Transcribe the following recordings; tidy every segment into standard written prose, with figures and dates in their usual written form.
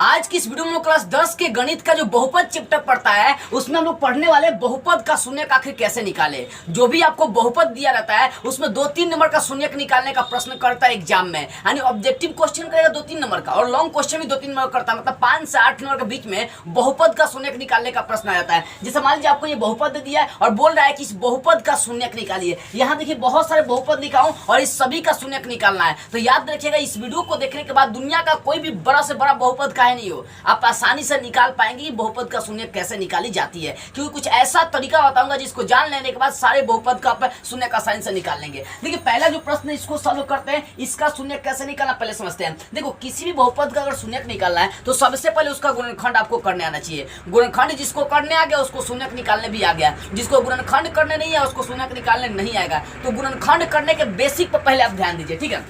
आज की इस वीडियो में हम लोग क्लास 10 के गणित का जो बहुपद चैप्टर पढ़ता है उसमें हम लोग पढ़ने वाले बहुपद का शून्यक आखिर कैसे निकाले। जो भी आपको बहुपद दिया रहता है उसमें 2-3 नंबर का शून्यक निकालने का प्रश्न करता है एग्जाम में, यानी ऑब्जेक्टिव क्वेश्चन करेगा 2-3 नंबर का और लॉन्ग क्वेश्चन भी 2-3 नंबर करता है, मतलब 5 से 8 नंबर के बीच में बहुपद का शून्यक निकालने का प्रश्न आ जाता है। जैसे मान लीजिए आपको ये बहुपद दिया है और बोल रहा है कि इस बहुपद का शून्यक निकालिए। यहाँ देखिए बहुत सारे बहुपद लिखा हूं और इस सभी का शून्यक निकालना है। तो याद रखिएगा इस वीडियो को देखने के बाद दुनिया का कोई भी बड़ा से बड़ा बहुपद काहे नहीं हो, आप आसानी से निकाल पाएंगे कि बहुपद का शून्यक कैसे निकाली जाती है, क्योंकि कुछ ऐसा तरीका बताऊंगा जिसको जान लेने के बाद सारे बहुपद का आप शून्यक आसानी से निकाल लेंगे। देखिए पहला जो प्रश्न इसको सॉल्व करते हैं, इसका शून्यक कैसे निकालना पहले समझते हैं। देखो किसी भी बहुपद का अगर शून्यक निकालना है तो सबसे पहले उसका गुणनखंड आपको करने आना चाहिए। गुणनखंड जिसको करने आ गया उसको शून्यक निकालने भी आ गया, जिसको गुणनखंड करने नहीं है उसको शून्यक निकालने नहीं आएगा। तो गुणनखंड करने के बेसिक पर पहले आप ध्यान दीजिए, ठीक है।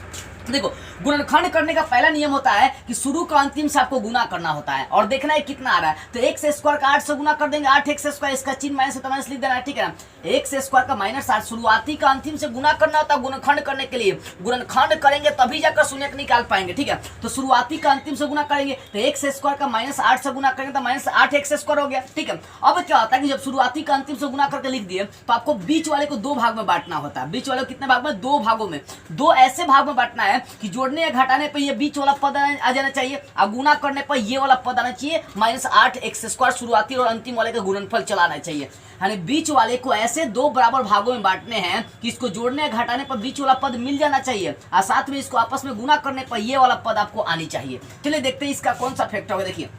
देखो गुणनखंड करने का पहला नियम होता है कि शुरू का अंतिम से आपको गुना करना होता है और देखना है कितना आ रहा है। तो x स्क्वायर का 8 से गुना कर देंगे, 8x स्क्वायर, इसका चिन्ह माइनस है तो माइनस लिख देना है, ठीक है ना। x स्क्वायर का -8 शुरुआती का अंतिम से गुना करना होता है गुणनखंड करने के लिए। गुणनखंड करेंगे तभी जाकर शून्यक निकाल पाएंगे, ठीक है। तो शुरुआती का अंतिम से गुना करेंगे तो x स्क्वायर का -8 से गुना करेंगे तो -8x स्क्वायर हो गया, ठीक है। अब क्या होता है कि जब शुरुआती का अंतिम से गुना करके लिख दिए तो आपको बीच वाले को 2 भाग में बांटना होता है। बीच वाले को कितने भाग में? 2 भागों में। 2 ऐसे भाग में बांटना है कि जोड़ने या घटाने पर ये बीच वाला पद आ जाना चाहिए और गुना करने पर ये वाला पद आना चाहिए -8x स्क्वायर। शुरुआती और अंतिम वाले का गुणनफल चलाना चाहिए, यानी बीच वाले को ऐसे 2 बराबर भागों में बांटने हैं कि इसको जोड़ने या घटाने पर बीच वाला पद मिल जाना चाहिए और साथ में इसको आपस में गुना करने पर ये वाला पद आपको आनी चाहिए। चलिए देखते हैं इसका कौन सा फैक्टर होगा। देखिए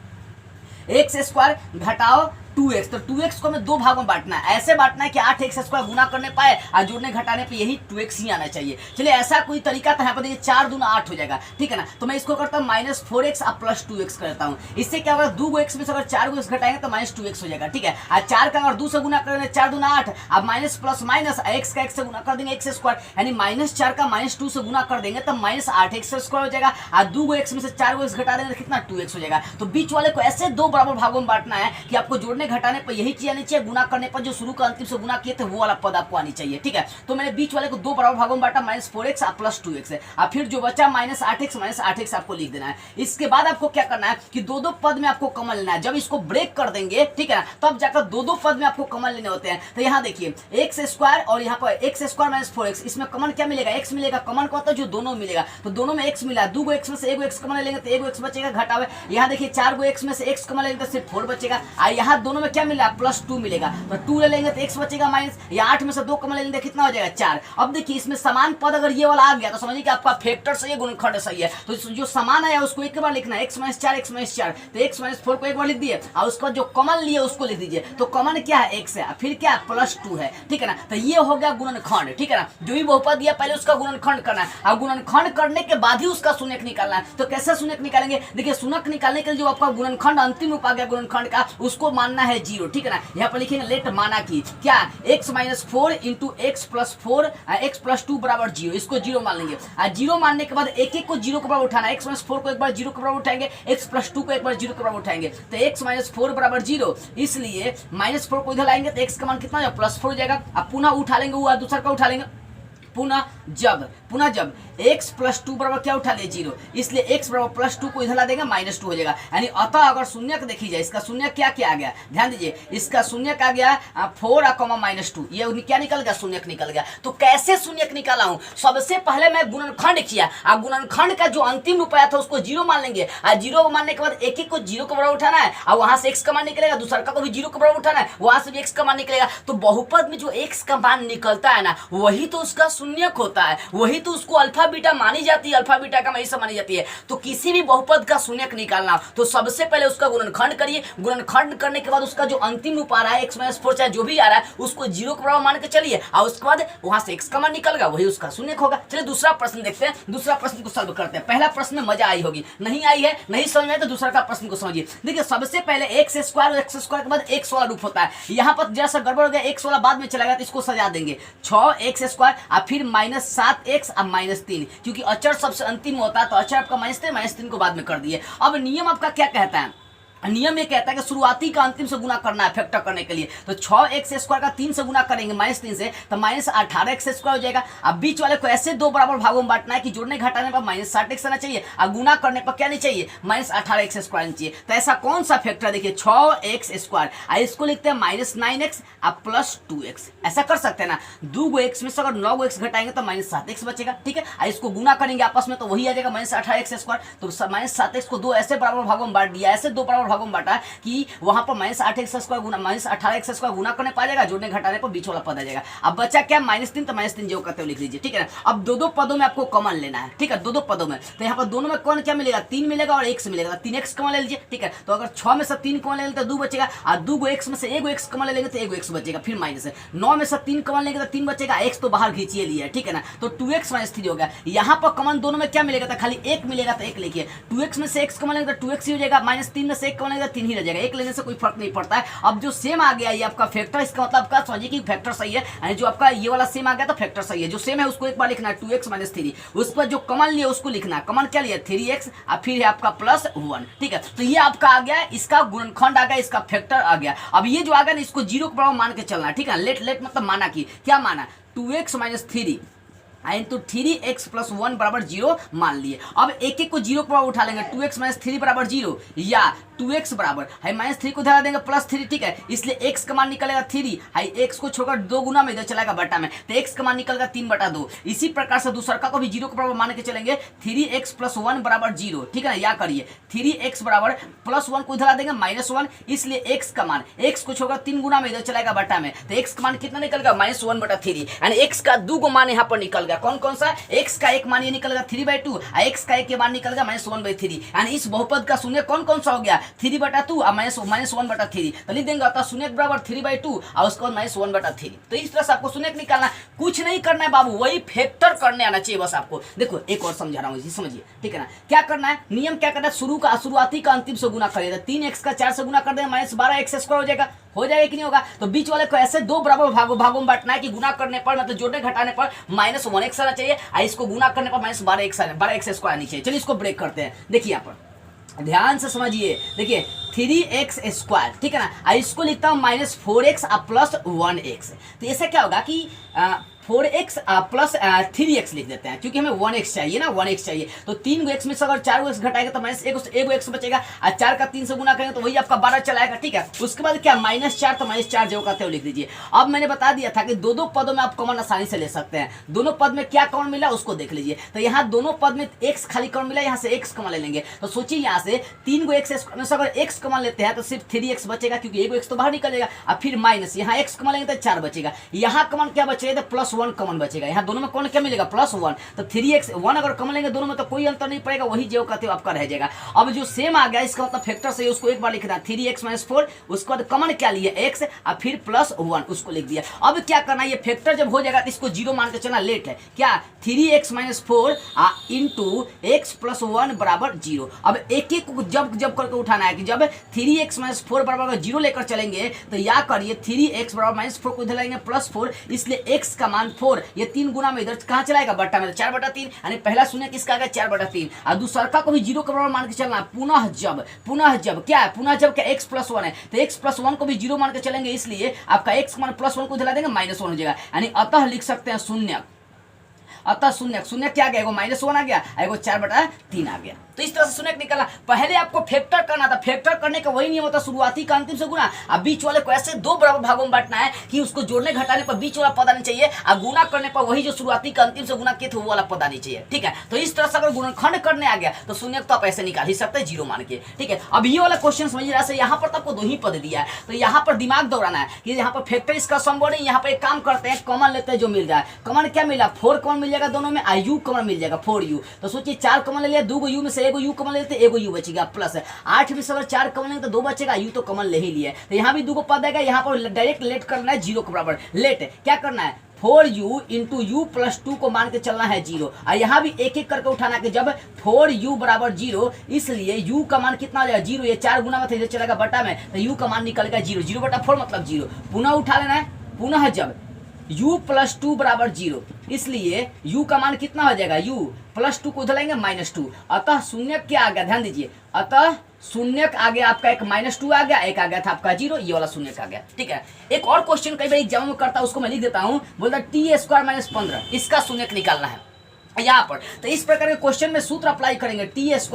x स्क्वायर घटाओ 2x, तो 2x को हमें 2 भागों में बांटना है। ऐसे बांटना है कि 8x स्क्वायर गुना करने पाए और जोड़ने घटाने पे यही 2x ही आना चाहिए। चलिए ऐसा कोई तरीका तो यहाँ पर देखिए 4 दूना 8 हो जाएगा, ठीक है ना। तो मैं इसको करता हूँ -4x और +2x करता हूँ। इससे क्या होगा, 2x में से अगर 4x घटाएंगे तो -2x हो जाएगा, ठीक है। और 4 का अगर 2 से गुना करेंगे 4 दूना 8, अब माइनस प्लस माइनस x का x से गुना कर देंगे x स्क्वायर, यानी -4 का -2 से गुना कर देंगे तो -8x स्क्वायर हो जाएगा और 2x में से 4x घटा देंगे तो कितना 2x हो जाएगा। तो बीच वाले को ऐसे 2 बराबर भागों में बांटना है कि आपको जोड़ने घटाने पर यही चीज आनी चाहिए, गुना करने पर जो शुरू का अंतिम से गुना किए थे वो वाला पद आपको आनी चाहिए, ठीक है। तो मैंने बीच वाले को 2 बराबर भागों में बांटा, -4x और +2x है और फिर जो बचा -8x आपको लिख देना है। इसके बाद आपको क्या करना है कि 2-2 पद में आपको कॉमन लेना है। जब इसको ब्रेक कर देंगे, ठीक है ना, तब जाकर 2-2 पद में आपको कॉमन लेने होते हैं। तो यहाँ देखिए x स्क्वायर और यहाँ पर x स्क्वायर -4x, इसमें कॉमन क्या मिलेगा? x मिलेगा। कॉमन का होता है जो दोनों मिलेगा, तो दोनों में x मिला। 2 x में से 1 x कॉमन लेंगे तो 1 x बचेगा, घटावे। यहाँ देखिए 4 x में से x कॉमन लेंगे तो सिर्फ 4 बचेगा और यहाँ दोनों में क्या मिला? +2 मिलेगा। तो 2 ले लेंगे तो x बचेगा माइनस, या 8 में से 2 कॉमन ले लेंगे कितना हो जाएगा? 4। अब देखिए इसमें समान पद अगर ये वाला आ गया तो समझिए कि आपका फैक्टर सही है, गुणनखंड सही है। तो जो समान आया उसको एक बार लिखना है, x - 4 तो x - 4 को एक बार लिख दिए और उसका जो कॉमन लिए उसको लिख दीजिए। तो कॉमन क्या है? x है, फिर क्या +2 है, ठीक है ना। तो ये हो गया गुणनखंड, ठीक है ना। जो भी बहुपद दिया पहले उसका गुणनखंड करना है और गुणनखंड करने के बाद ही उसका शून्यक निकालना है। तो कैसे शून्यक निकालेंगे? देखिए शून्यक निकालने के लिए जो आपका गुणनखंड अंतिम रूप आ गया गुणनखंड का उसको मानना है 0, ठीक है ना। यहाँ पर लिखेंगे लेट माना की क्या x - 4 इंटू x + 4 x + 2 बराबर 0, इसको 0 मान लेंगे और 0 मानने के बाद एक एक को 0 के बराबर उठाना है। x - 4 को एक बार 0 के बराबर उठाएंगे, x + 2 को एक बार 0 के बराबर उठाएंगे तो x - 4 बराबर 0, इसलिए -4 को इधर लाएंगे तो x का मान कितना हो जाएगा? +4 हो जाएगा। अब पुनः उठा लेंगे वो दूसरा का उठा लेंगे, पुनः जब x + 2 बराबर क्या उठा ले 0, इसलिए x बराबर +2 को इधर ला देंगे -2 हो जाएगा। यानी अतः अगर शून्यक देखी जाए, इसका शून्यक क्या क्या आ गया? ध्यान दीजिए, इसका शून्यक आ गया 4 -2, ये क्या निकल गया? शून्यक निकल गया। तो कैसे शून्यक निकाला हूं? सबसे पहले मैं गुणनखंड किया और गुणनखंड का जो अंतिम रूप आया था उसको 0 मान लेंगे और 0 मानने के बाद एक एक को 0 के बराबर उठाना है और वहां से x का मान निकलेगा, दूसरा को भी 0 के बराबर उठाना है, वहां से भी x का मान निकलेगा। तो बहुपद में जो x का मान निकलता है ना वही तो उसका शून्यक होता है, वही तो उसको अल्फा बीटा मानी जाती है, अल्फा बीटा का हमेशा मानी जाती है। तो किसी भी बहुपद का शून्यक निकालना तो सबसे पहले उसका गुणनखंड करिए। गुणनखंड करने के बाद उसका जो अंतिम रूप आ रहा है x - 4 चाहे जो भी आ रहा है उसको 0 के बराबर मान के चलिए और उसके बाद वहां से x का मान निकलेगा, वही उसका शून्यक होगा। चलिए दूसरा प्रश्न देखते हैं, दूसरा प्रश्न को सॉल्व करते हैं। पहला प्रश्न में मजा आई होगी, नहीं आई है, नहीं समझ में आए तो दूसरा का प्रश्न को समझिए। देखिए सबसे पहले x स्क्वायर और x स्क्वायर के बाद x वाला रूप होता है। यहाँ पर जैसा गड़बड़ हो गया, x वाला बाद में चला गया तो इसको सजा देंगे 6x स्क्वायर और फिर -7x और -3, क्योंकि अचर सबसे अंतिम होता है तो अचर आपका -3 को बाद में कर दिए। अब नियम आपका क्या कहता है? नियम ये कहता है कि शुरुआती का अंतिम से गुना करना है फैक्टर करने के लिए। तो 6x² का 3 से गुना करेंगे -3 से, तो -18x² हो जाएगा। अब बीच वाले को ऐसे दो बराबर भागों में बांटना है कि जोड़ने घटाने पर -60x आना चाहिए और गुना करने पर क्या नहीं चाहिए, -18x² आना चाहिए। तो ऐसा कौन सा फैक्टर देखिए 6x², इसको लिखते हैं -9x और +2x। ऐसा कर सकते हैं ना, 2 x में से अगर 9 x घटाएंगे तो -7x बचेगा, ठीक है। और इसको गुना करेंगे आपस में तो वही आ जाएगा -18x²। तो -7x को दो ऐसे बराबर भागों में बांट दिया, ऐसे दो बराबर भागों में बांटा कि वहां पर -8x² गुना -18x² गुना करने पा जाएगा, जोड़ने घटाने पर बीच वाला पद आ जाएगा। अब बचा क्या -3, तो -3 जो करते हुए लिख लीजिए, ठीक है ना। अब दो पदों में आपको कॉमन लेना है, ठीक है, दो पदों में। तो यहाँ पर दोनों में कौन क्या मिलेगा, 3 मिलेगा और 1 मिलेगा, 3x कॉमन ले लीजिए, ठीक है। तो अगर 6 में से 3 कॉमन ले लेंगे तो 2 बचेगा, और 2 x में से 1 x कॉमन ले लेंगे तो 1 x बचेगा, फिर माइनस है। 9 में से 3 कॉमन लेंगे तो 3 बचेगा, x तो बाहर खींचिए लिया, ठीक है ना। तो 2x - 3 हो गया। यहाँ पर कॉमन दोनों में क्या मिलेगा, तो खाली 1 मिलेगा, तो 1 लिखिए। 2x में से x कॉमन लेंगे तो 2x ही हो जाएगा, -3 में से 1 कॉमन लेंगे तो 3 ही रह जाएगा, 1 लेने से कोई फर्क नहीं पड़ता है। अब जो सेम आ गया ये आपका फैक्टर, इसका मतलब आपका समझिए कि फैक्टर सही है, यानी जो आपका ये वाला सेम आ गया तो फैक्टर सही है। जो सेम है उसको एक बार लिखना है 2x - 3, उस पर जो कॉमन लिया उसको लिखना है। कॉमन क्या लिया 3x और फिर है आपका +1, ठीक है। तो ये आपका आ गया, इसका गुणनखंड आ गया, इसका फैक्टर आ गया। अब ये जो आ गया ना इसको 0 के बराबर मान के चलना है, ठीक है। लेट मतलब माना कि क्या माना, 2x - 3 तो 3x + 1 बराबर 0 मान लिए। अब एक को 0 के बराबर उठा लेंगे, 2x - 3 बराबर 0 या 2x बराबर है -3 को धरा देंगे +3, ठीक है। इसलिए x का मान निकलेगा 3, है x को छोड़कर 2 गुना में इधर चलाएगा बटा में, तो x का मान निकलेगा 3/2। इसी प्रकार से दूसरा को भी 0 के बराबर मान के चलेंगे, 3x + 1 बराबर 0, ठीक है ना। या करिए 3x बराबर +1 को धरा देंगे -1, इसलिए x का मान x को छोड़कर 3 गुना में इधर चलाएगा बटा में, तो x का मान कितना निकलेगा -1/3, यानी x का 2 को मान यहाँ पर निकल गया। कौन सा, x का एक मान ये निकलेगा 3/2 और x का एक मान निकलेगा -1/3, यानी इस बहुपद का शून्य कौन सा हो गया 3/2 और -1/3। तो लिख देंगे अतः शून्य बराबर 3/2 और उसके बाद -1/3। तो इस तरह से आपको शून्य निकालना, कुछ नहीं करना है बाबू, वही फैक्टर करने आना चाहिए बस आपको। देखो एक और समझा रहा हूँ, समझिए, ठीक है ना। क्या करना है, नियम क्या करना है, शुरुआती का अंतिम से गुना करिएगा। 3x का 4 से गुना कर देंगे -12x² हो जाएगा कि नहीं होगा। तो बीच वाले को ऐसे दो बराबर भागों में बांटना है कि गुना करने पर मतलब जोड़ने घटाने पर -1x आना चाहिए और इसको गुना करने पर -12x² आनी चाहिए। चलिए इसको ब्रेक करते हैं। देखिए यहाँ पर ध्यान से समझिए, देखिए 3x², ठीक है ना। इसको लिखता हूँ -4x और +1x। तो ऐसा क्या होगा कि 4x + 3x लिख देते हैं, क्योंकि हमें 1x चाहिए ना, 1x चाहिए। तो 3 x में से अगर 4 x घटाएगा तो -1 बचेगा, और 4 का 3 से गुना करेंगे तो वही आपका 12 चलाएगा, ठीक है। उसके बाद क्या -4, तो -4 जो कहते हो लिख दीजिए। अब मैंने बता दिया था कि दो पदों में आप कॉमन आसानी से ले सकते हैं। दोनों पद में क्या कॉमन मिला उसको देख लीजिए। तो यहाँ दोनों पद में x खाली कॉमन मिला, यहाँ से x कॉमन ले लेंगे। तो सोचिए यहाँ से 3 x में से अगर x कॉमन लेते हैं तो सिर्फ 3x बचेगा, क्योंकि 1 x तो बाहर निकलेगा, और फिर माइनस यहाँ x कॉमन लेंगे तो 4 बचेगा। यहाँ कॉमन क्या बचेगा, तो +1 कॉमन बचेगा। यहाँ दोनों में कौन क्या मिलेगा, +1। तो 3x1 अगर कॉमन लेंगे दोनों में तो कोई अंतर नहीं पड़ेगा, वही जो कहते हो आपका रह जाएगा। अब जो सेम आ गया इसका मतलब फैक्टर से उसको एक बार लिखना है 3x - 4, उसके बाद कॉमन क्या लिया x और फिर +1 उसको लिख दिया। अब क्या करना है, ये फैक्टर जब हो जाएगा तो इसको 0 मान के चलना, लेट है क्या 3x - 4 इंटू x + 1 बराबर 0। अब एक को जब करके उठाना है कि जब 3x - 4 बराबर 0 लेकर चलेंगे तो या करिए 3x बराबर -4 को इधर लाएंगे +4, इसलिए x का मान 4, ये 3 गुना में इधर कहाँ चलाएगा बट्टा में, 4/3, यानी पहला शून्य किसका आ गया 4/3। और दूसरा को भी 0 के बराबर मान के चलना। पुनः जब क्या है, पुनः जब क्या x + 1 है तो x + 1 को भी 0 मान के चलेंगे, इसलिए आपका x मान +1 को दिला देंगे -1 हो जाएगा, यानी अतः लिख सकते हैं शून्य। अतः शून्य क्या आ गया, एगो -1 आ गया, एगो 4/3 आ गया। तो इस तरह से शून्य निकला। पहले आपको फैक्टर करना था, फैक्टर करने का वही नियम होता है शुरुआती का अंतिम से गुना। अब बीच वाले को ऐसे दो बराबर भागों में बांटना है कि उसको जोड़ने घटाने पर बीच वाला पद आना चाहिए, और गुना करने पर वही जो शुरुआती का अंतिम से गुना किए थे वो वाला पद आनी चाहिए, ठीक है। तो इस तरह से अगर गुणनखंड करने आ गया तो शून्य तो आप ऐसे निकाल ही सकते हैं 0 मान के, ठीक है। अब ये वाला क्वेश्चन समझिए, जैसे यहाँ पर तो आपको 2 ही पद दिया है, तो यहाँ पर दिमाग दौड़ाना है कि यहाँ पर फैक्टर इसका संभव नहीं। यहाँ पर एक काम करते हैं, कॉमन लेते हैं, जो मिल जाए। कॉमन क्या मिला, 4 कॉमन मिल जाएगा दोनों में, u कॉमन मिल जाएगा 4u। तो सोचिए 4 कॉमन ले लिया, 2 u में से 1 u कॉमन लेते, 1 u बचेगा, प्लस 8 में से अगर 4 कॉमन लेंगे तो 2 बचेगा, u तो कॉमन ले ही लिया। तो यहाँ भी 2 पद आएगा, यहाँ पर डायरेक्ट लेट करना है 0 के बराबर। लेट क्या करना है, 4u इंटू u + 2 को मान के चलना है 0, और यहाँ भी एक एक करके उठाना कि जब 4u बराबर 0, इसलिए u का मान कितना हो जाएगा 0, ये 4 गुना में इधर चलेगा बटा में, तो u का मान निकलेगा 0, 0/4 मतलब 0। पुनः उठा लेना है, पुनः जब u प्लस 2 बराबर 0, इसलिए u का मान कितना हो जाएगा, u प्लस 2 को उधर लाएंगे -2, अतः शून्य क्या आ गया, ध्यान दीजिए, अतः शून्य आगे आपका एक -2 आ गया, एक आ गया था आपका 0, ये वाला शून्य आ गया। ठीक है, एक और क्वेश्चन कई बार एग्जाम में करता है, उसको मैं लिख देता हूँ, बोलता t² - 15, इसका शून्य निकालना है यहाँ पर। तो इस प्रकार के क्वेश्चन में सूत्र अप्लाई करेंगे, t²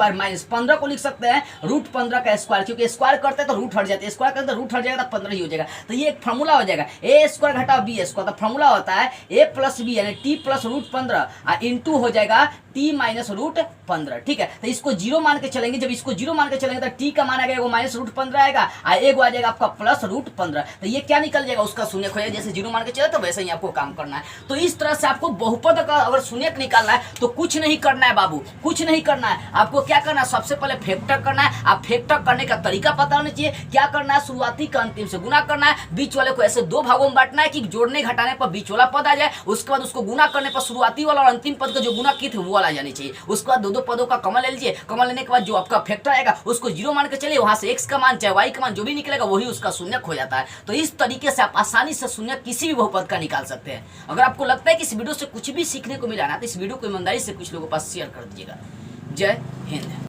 - 15 को लिख सकते हैं √15 का स्क्वायर, क्योंकि स्क्वायर करते हैं तो रूट हट जाते हैं, स्क्वायर करते हैं तो रूट हट जाएगा तो 15 ही हो जाएगा। तो ये एक फॉर्मूला हो जाएगा, a² घटाओ b², तो फॉर्मूला होता है a + b यानी t + √15 इंटू हो जाएगा t - √15। ठीक है, तो इसको 0 मान के चलेंगे, जब इसको 0 मान के चलेंगे तो t का मान आएगा -√15 आएगा, एगो आ जाएगा आपका +√15। तो ये क्या निकल जाएगा, उसका शून्य हो जाएगा, जैसे 0 मान के चले तो वैसे ही आपको काम करना है। तो इस तरह से आपको बहुपद का अगर शून्य निकालना है तो कुछ नहीं करना है बाबू, कुछ नहीं करना है, आपको क्या करना है, सबसे पहले फैक्टर करना है। आप फैक्टर करने का तरीका पता होना चाहिए, क्या करना है, शुरुआती का अंतिम से गुना करना है, बीच वाले को ऐसे 2 भागों में बांटना है कि जोड़ने घटाने पर बीच वाला पद आ जाए, उसके बाद उसको गुना करने पर शुरुआती वाला और अंतिम पद का जो गुना की थे वो वाला जानी चाहिए। उसके बाद 2 पदों का कॉमन ले लीजिए, कॉमन लेने के बाद जो आपका फैक्टर आएगा उसको 0 मान के चलिए, वहां से x का मान चाहे y का मान जो भी निकलेगा वही उसका शून्य हो जाता है। तो इस तरीके से आप आसानी से शून्य किसी भी बहुपद का निकाल सकते हैं। अगर आपको लगता है कि इस वीडियो से कुछ भी सीखने को मिला ना, तो इस वीडियो को ईमानदारी से कुछ लोगों के पास शेयर कर दीजिएगा। जय हिंद।